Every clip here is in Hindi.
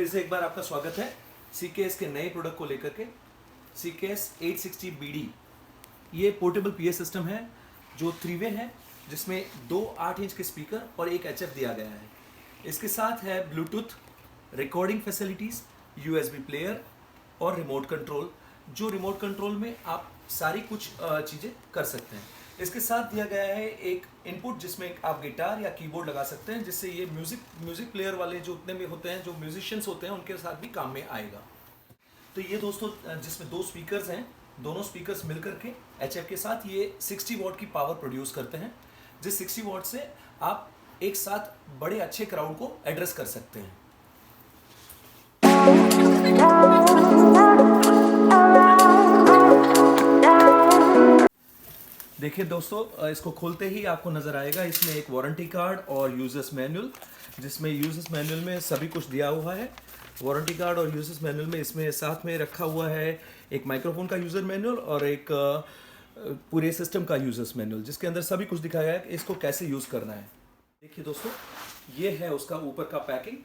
फिर से एक बार आपका स्वागत है CKS के नए प्रोडक्ट को लेकर के। CKS 860BD ये पोर्टेबल PA सिस्टम है जो 3 वे है, जिसमें 2 8 इंच के स्पीकर और एक HF दिया गया है। इसके साथ है Bluetooth, recording facilities, USB player और रिमोट कंट्रोल, जो रिमोट कंट्रोल में आप सारी कुछ चीज़ें कर सकते हैं। इसके साथ दिया गया है एक इनपुट जिसमें आप गिटार या कीबोर्ड लगा सकते हैं, जिससे ये म्यूज़िक प्लेयर वाले जो उतने भी होते हैं, जो म्यूजिशियंस होते हैं, उनके साथ भी काम में आएगा। तो ये दोस्तों जिसमें 2 स्पीकर्स हैं, दोनों स्पीकर्स मिलकर के HF के साथ ये 60 वॉट की पावर प्रोड्यूस करते हैं, जिस 60 वॉट से आप एक साथ बड़े अच्छे क्राउड को एड्रेस कर सकते हैं। देखिए दोस्तों, इसको खोलते ही आपको नज़र आएगा इसमें एक वारंटी कार्ड और यूजर्स मैनुअल, जिसमें यूजर्स मैनुअल में सभी कुछ दिया हुआ है। वारंटी कार्ड और यूजर्स मैनुअल में इसमें साथ में रखा हुआ है एक माइक्रोफोन का यूज़र मैनुअल और एक पूरे सिस्टम का यूजर्स मैनुअल, जिसके अंदर सभी कुछ दिखाया है कि इसको कैसे यूज़ करना है। देखिए दोस्तों, ये है उसका ऊपर का पैकिंग।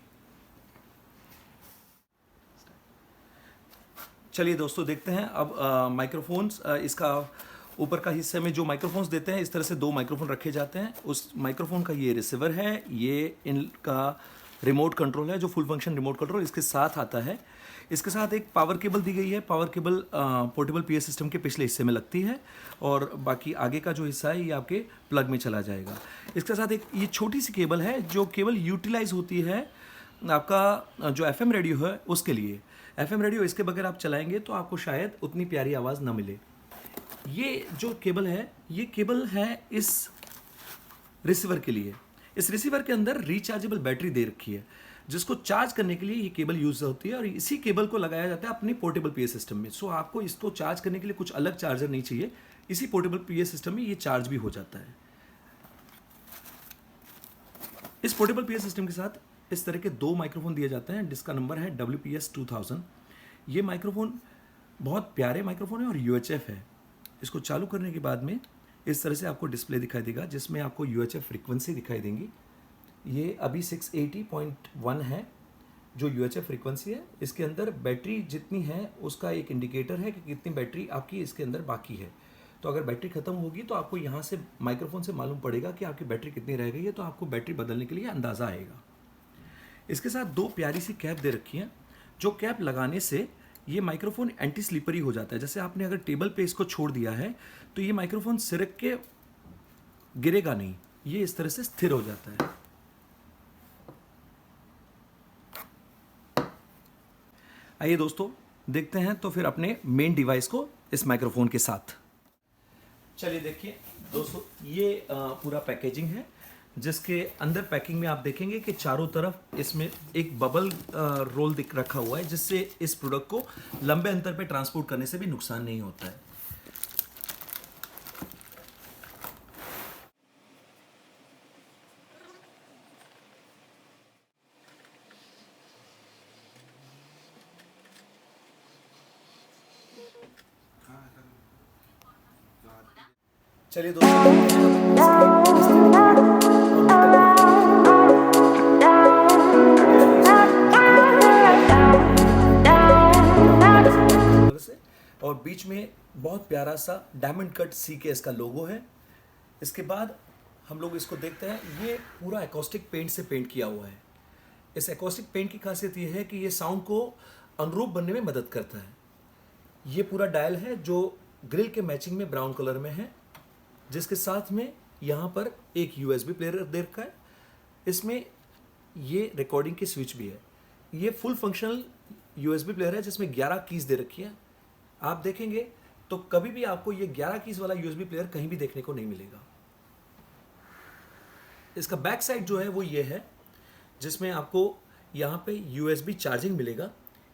चलिए दोस्तों देखते हैं अब माइक्रोफोन्स। इसका ऊपर का हिस्से में जो माइक्रोफोन्स देते हैं, इस तरह से 2 माइक्रोफोन रखे जाते हैं। उस माइक्रोफोन का ये रिसीवर है, ये इनका रिमोट कंट्रोल है, जो फुल फंक्शन रिमोट कंट्रोल इसके साथ आता है। इसके साथ एक पावर केबल दी गई है। Power cable portable PA system के पिछले हिस्से में लगती है और बाकी आगे का जो हिस्सा है ये आपके प्लग में चला जाएगा। इसके साथ एक ये छोटी सी केबल है जो केवल यूटिलाइज होती है आपका जो FM रेडियो है उसके लिए। FM रेडियो इसके बगैर आप चलाएंगे तो आपको शायद उतनी प्यारी आवाज़ ना मिले। ये जो केबल है, ये केबल है इस रिसीवर के लिए। इस रिसीवर के अंदर रिचार्जेबल बैटरी दे रखी है, जिसको चार्ज करने के लिए ये केबल यूज होती है और इसी केबल को लगाया जाता है अपनी पोर्टेबल PA सिस्टम में। सो आपको इसको चार्ज करने के लिए कुछ अलग चार्जर नहीं चाहिए, इसी पोर्टेबल PA सिस्टम में ये चार्ज भी हो जाता है। इस पोर्टेबल PA सिस्टम के साथ इस तरह के 2 माइक्रोफोन दिए जाते हैं, जिसका नंबर है WPS 2000। ये माइक्रोफोन बहुत प्यारे माइक्रोफोन है और UHF है। इसको चालू करने के बाद में इस तरह से आपको डिस्प्ले दिखाई देगा, जिसमें आपको UHF फ्रीक्वेंसी दिखाई देंगी। ये अभी 680.1 है जो UHF फ्रीक्वेंसी है। इसके अंदर बैटरी जितनी है उसका एक इंडिकेटर है कि कितनी बैटरी आपकी इसके अंदर बाकी है। तो अगर बैटरी ख़त्म होगी तो आपको यहाँ से माइक्रोफोन से मालूम पड़ेगा कि आपकी बैटरी कितनी रह गई है, तो आपको बैटरी बदलने के लिए अंदाज़ा आएगा। इसके साथ 2 प्यारी सी कैप दे रखी हैं, जो कैप लगाने से ये माइक्रोफोन एंटी स्लिपरी हो जाता है। जैसे आपने अगर टेबल पे इसको छोड़ दिया है तो ये माइक्रोफोन सिरक के गिरेगा नहीं, ये इस तरह से स्थिर हो जाता है। आइए दोस्तों देखते हैं तो फिर अपने मेन डिवाइस को इस माइक्रोफोन के साथ। चलिए देखिए दोस्तों, ये पूरा पैकेजिंग है, जिसके अंदर पैकिंग में आप देखेंगे कि चारों तरफ इसमें एक बबल रोल दिख रखा हुआ है, जिससे इस प्रोडक्ट को लंबे अंतर पे ट्रांसपोर्ट करने से भी नुकसान नहीं होता है। चलिए और बीच में बहुत प्यारा सा डायमंड कट CKS का लोगो है। इसके बाद हम लोग इसको देखते हैं, ये पूरा एकॉस्टिक पेंट से पेंट किया हुआ है। इस एकॉस्टिक पेंट की खासियत ये है कि ये साउंड को अनुरूप बनने में मदद करता है। ये पूरा डायल है जो ग्रिल के मैचिंग में ब्राउन कलर में है, जिसके साथ में यहाँ पर एक USB प्लेयर दे रखा है। इसमें ये रिकॉर्डिंग की स्विच भी है। ये फुल फंक्शनल USB प्लेयर है, जिसमें 11 कीज़ दे रखी है। आप देखेंगे तो कभी भी आपको ये 11 कीज़ वाला USB प्लेयर कहीं भी देखने को नहीं मिलेगा। इसका बैक साइड जो है वो ये है, जिसमें आपको यहाँ पे USB चार्जिंग मिलेगा।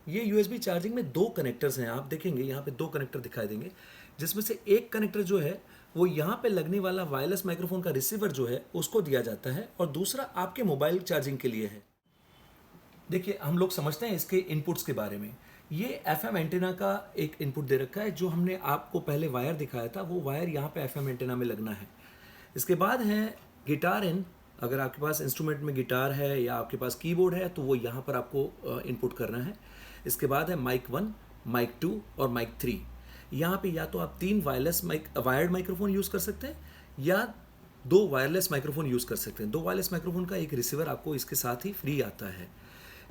ये USB चार्जिंग में 2 कनेक्टर्स हैं। आप देखेंगे यहाँ पे 2 कनेक्टर दिखाई देंगे, जिसमें से एक कनेक्टर जो है वो यहाँ पे लगने वाला वायरलेस माइक्रोफोन का रिसीवर जो है उसको दिया जाता है, और दूसरा आपके मोबाइल चार्जिंग के लिए है। देखिए हम लोग समझते हैं इसके इनपुट्स के बारे में। ये FM एंटेना का एक इनपुट दे रखा है, जो हमने आपको पहले वायर दिखाया था, वो वायर यहाँ पे FM एंटेना में लगना है। इसके बाद है गिटार इन अगर आपके पास इंस्ट्रूमेंट में गिटार है या आपके पास कीबोर्ड है तो वो यहाँ पर आपको इनपुट करना है। इसके बाद है माइक 1, माइक 2 और माइक 3। यहाँ पे या तो आप 3 वायर्ड माइक्रोफोन यूज़ कर सकते हैं या 2 वायरलेस माइक्रोफोन यूज़ कर सकते हैं। 2 वायरलेस माइक्रोफोन का एक रिसीवर आपको इसके साथ ही फ्री आता है।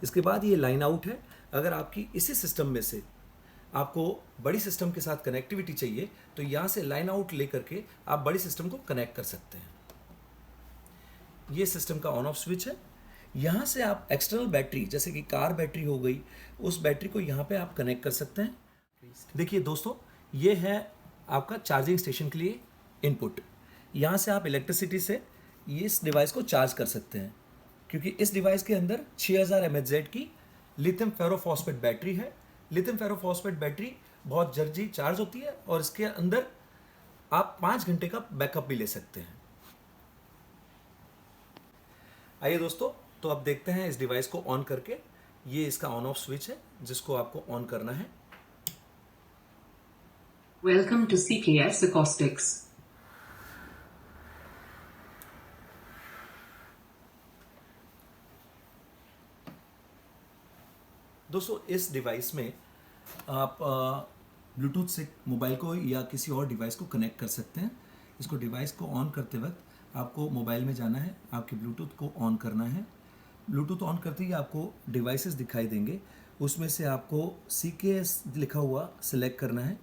इसके बाद ये लाइन आउट है। अगर आपकी इसी सिस्टम में से आपको बड़ी सिस्टम के साथ कनेक्टिविटी चाहिए तो यहाँ से लाइन आउट लेकर के आप बड़ी सिस्टम को कनेक्ट कर सकते हैं। ये सिस्टम का ऑन ऑफ स्विच है। यहाँ से आप एक्सटर्नल बैटरी जैसे कि कार बैटरी हो गई, उस बैटरी को यहाँ पे आप कनेक्ट कर सकते हैं। देखिए दोस्तों, ये है आपका चार्जिंग स्टेशन के लिए इनपुट। यहाँ से आप इलेक्ट्रिसिटी से इस डिवाइस को चार्ज कर सकते हैं, क्योंकि इस डिवाइस के अंदर 6000 mAh की लिथियम फेरोफॉस्फेट बैटरी है। लिथियम फेरोफॉस्फेट बैटरी बहुत जल्दी चार्ज होती है और इसके अंदर आप 5 घंटे का बैकअप भी ले सकते हैं। आइए दोस्तों, तो अब देखते हैं इस डिवाइस को ऑन करके। ये इसका ऑन ऑफ स्विच है जिसको आपको ऑन करना है। Welcome to CKS Acoustics. दोस्तों, इस डिवाइस में आप ब्लूटूथ से मोबाइल को या किसी और डिवाइस को कनेक्ट कर सकते हैं। इसको डिवाइस को ऑन करते वक्त आपको मोबाइल में जाना है, आपके ब्लूटूथ को ऑन करना है। ब्लूटूथ ऑन करते ही आपको डिवाइसेस दिखाई देंगे, उसमें से आपको CKS लिखा हुआ सिलेक्ट करना है।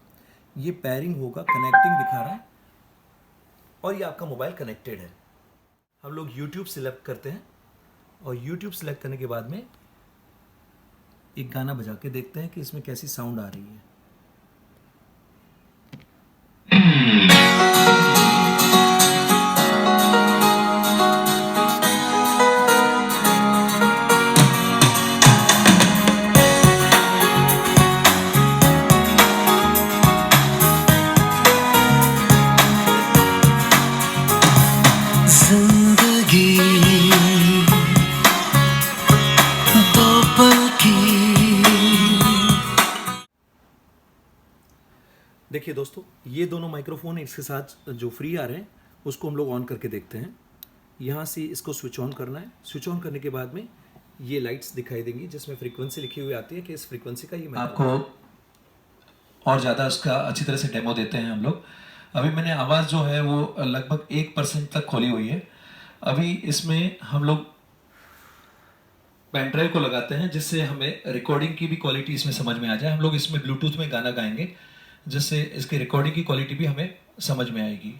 ये पेयरिंग होगा, कनेक्टिंग दिखा रहा है और ये आपका मोबाइल कनेक्टेड है। हम लोग YouTube सिलेक्ट करते हैं और YouTube सिलेक्ट करने के बाद में एक गाना बजा के देखते हैं कि इसमें कैसी साउंड आ रही है। देखिए दोस्तों, ये दोनों माइक्रोफोन इसके साथ जो फ्री आ रहे हैं उसको हम लोग ऑन करके देखते हैं। यहाँ से इसको स्विच ऑन करना है। स्विच ऑन करने के बाद में ये लाइट्स दिखाई देंगी जिसमें फ्रीक्वेंसी लिखी हुई आती है कि इस फ्रीक्वेंसी का ये आपको और ज़्यादा उसका अच्छी तरह से डेमो देते हैं हम लोग। अभी मैंने आवाज़ जो है वो लगभग 1% तक खोली हुई है। अभी इसमें हम लोग पेन ड्राइव को लगाते हैं जिससे हमें रिकॉर्डिंग की भी क्वालिटी इसमें समझ में आ जाए। हम लोग इसमें ब्लूटूथ में गाना गाएंगे जिससे इसकी रिकॉर्डिंग की क्वालिटी भी हमें समझ में आएगी।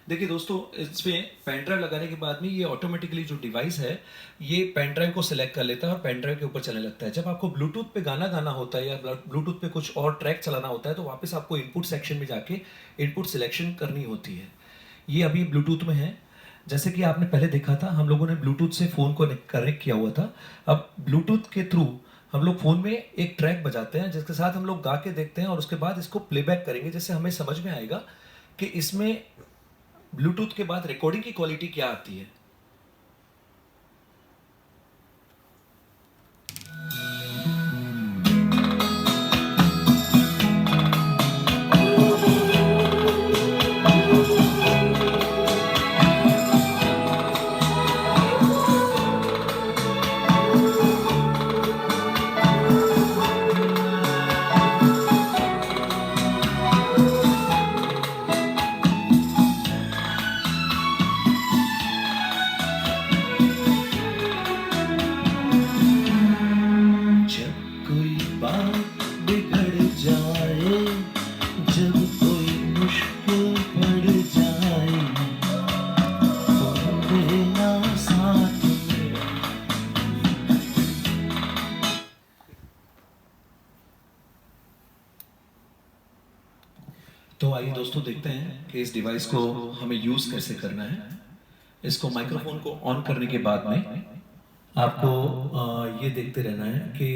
देखिए दोस्तों, इसमें पेन ड्राइव लगाने के बाद में ये ऑटोमेटिकली जो डिवाइस है ये पेन ड्राइव को सिलेक्ट कर लेता है और पेन ड्राइव के ऊपर चलने लगता है। जब आपको ब्लूटूथ पे गाना गाना होता है या ब्लूटूथ पे कुछ और ट्रैक चलाना होता है तो वापस आपको इनपुट सेक्शन में जाके इनपुट सिलेक्शन करनी होती है। ये अभी ब्लूटूथ में है। जैसे कि आपने पहले देखा था, हम लोगों ने ब्लूटूथ से फ़ोन को कनेक्ट किया हुआ था। अब ब्लूटूथ के थ्रू हम लोग फ़ोन में एक ट्रैक बजाते हैं जिसके साथ हम लोग गा के देखते हैं और उसके बाद इसको प्लेबैक करेंगे, जिससे हमें समझ में आएगा कि इसमें ब्लूटूथ के बाद रिकॉर्डिंग की क्वालिटी क्या आती है। तो आइए दोस्तों देखते हैं कि इस डिवाइस को हमें यूज़ कैसे करना है। इसको माइक्रोफोन को ऑन करने के बाद में आपको ये देखते रहना है कि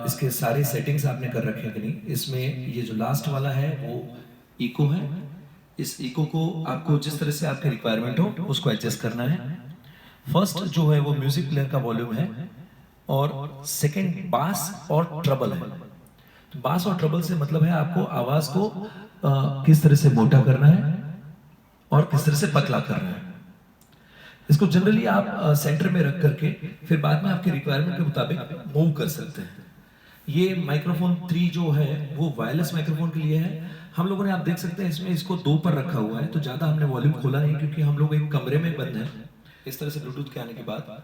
इसके सारे सेटिंग्स आपने कर रखे हैं कि नहीं। इसमें ये जो लास्ट वाला है वो इको है। इस इको को आपको जिस तरह से आपकी रिक्वायरमेंट हो उसको एडजस्ट करना है। फर्स्ट जो है वो म्यूजिक प्लेयर का वॉल्यूम है और सेकंड बास और ट्रबल है। बास और ट्रबल से मतलब है आपको आवाज को किस तरह से मोटा करना है और किस तरह से पतला करना है। इसको जनरली आप सेंटर में रख करके फिर बाद में आपके रिक्वायरमेंट के मुताबिक मूव कर सकते हैं। ये माइक्रोफोन 3 जो है वो वायरलेस माइक्रोफोन के लिए है। हम लोगों ने आप देख सकते हैं इसमें इसको 2 पर रखा हुआ है, तो ज़्यादा हमने वॉल्यूम खोला नहीं क्योंकि हम लोग एक कमरे में बंद हैं। इस तरह से ब्लूटूथ के आने के बाद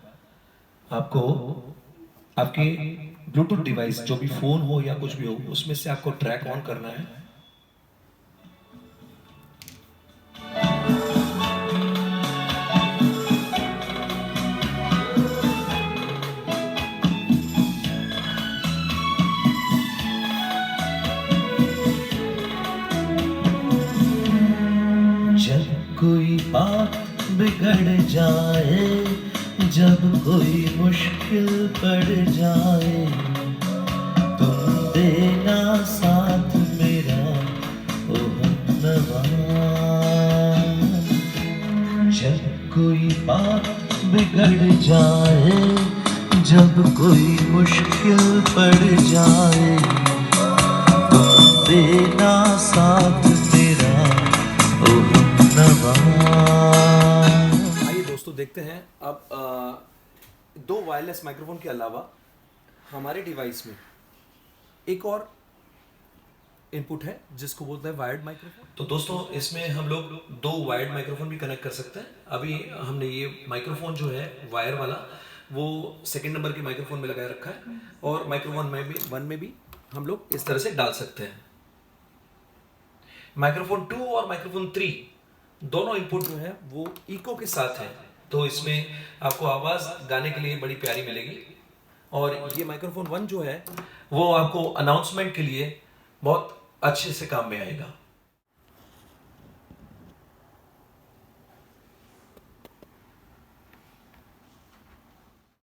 आपको आपके ब्लूटूथ डिवाइस जो भी फोन हो या कुछ भी हो उसमें से आपको ट्रैक ऑन करना है। जब कोई बात बिगड़ जाए, जब कोई मुश्किल पड़ जाए, तुम देना साथ मेरा ओ हमनवा। जब कोई बात बिगड़ जाए, जब कोई मुश्किल पड़ जाए, तुम देना साथ मेरा ओ हमनवा। आइए दोस्तों देखते हैं अब 2 वायरलेस माइक्रोफोन के अलावा हमारे डिवाइस में एक और इनपुट है जिसको बोलते हैं वायर्ड माइक्रोफोन। तो दोस्तों इसमें हम लोग 2 वायर्ड माइक्रोफोन भी कनेक्ट कर सकते हैं। अभी हमने ये माइक्रोफोन जो है वायर वाला वो सेकंड नंबर के माइक्रोफोन में लगाए रखा है और माइक्रोफोन में भी 1 में भी हम लोग इस तरह से डाल सकते हैं। माइक्रोफोन 2 और माइक्रोफोन 3 दोनों इनपुट जो है वो इको के साथ है, तो इसमें आपको आवाज गाने के लिए बड़ी प्यारी मिलेगी। और ये माइक्रोफोन 1 जो है वो आपको अनाउंसमेंट के लिए बहुत अच्छे से काम में आएगा।